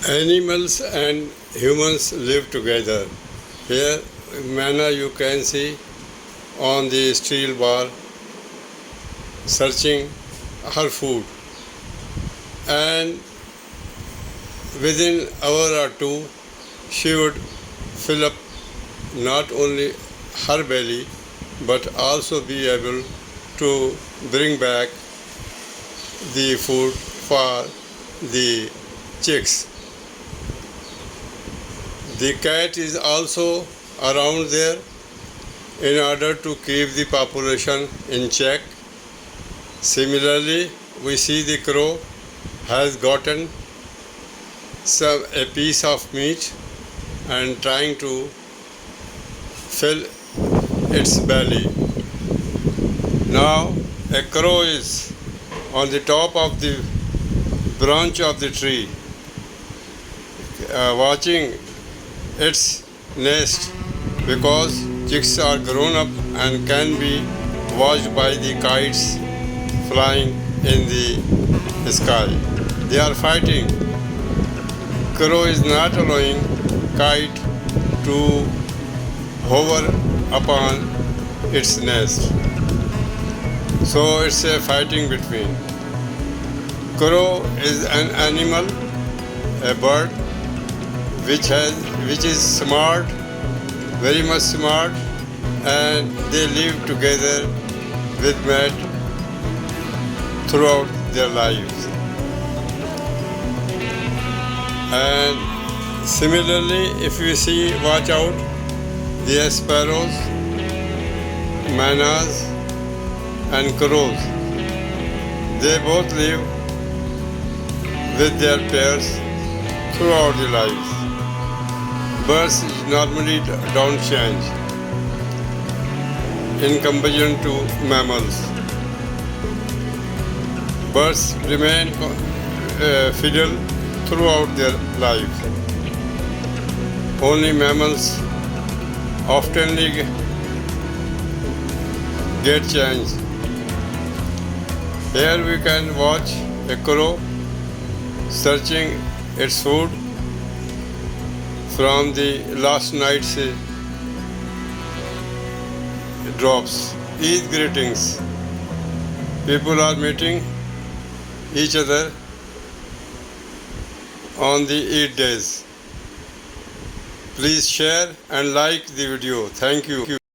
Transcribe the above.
Animals and humans live together. Here, manna you can see on the steel bar searching her food, and within hour or two she would fill up not only her belly but also be able to bring back the food for the chicks. The cat is also around there in order to keep the population in check. Similarly, we see the crow has gotten a piece of meat and trying to fill its belly. Now a crow is on the top of the branch of the tree watching its nest, because chicks are grown up and can be watched by the kites flying in the sky. They are fighting. Crow is not allowing kite to hover upon its nest. So it's a fighting between. Crow is an animal, a bird, which is smart, very much smart, and they live together with mate throughout their lives. And similarly, if you see, watch out, the sparrows, manas, and crows, they both live with their pairs throughout their lives. Birds normally don't change in comparison to mammals. Birds remain fidel throughout their lives. Only mammals oftenly get changed. Here we can watch a crow searching its food from the last night's drops. Eid greetings. People are meeting each other on the Eid days. Please share and like the video. Thank you.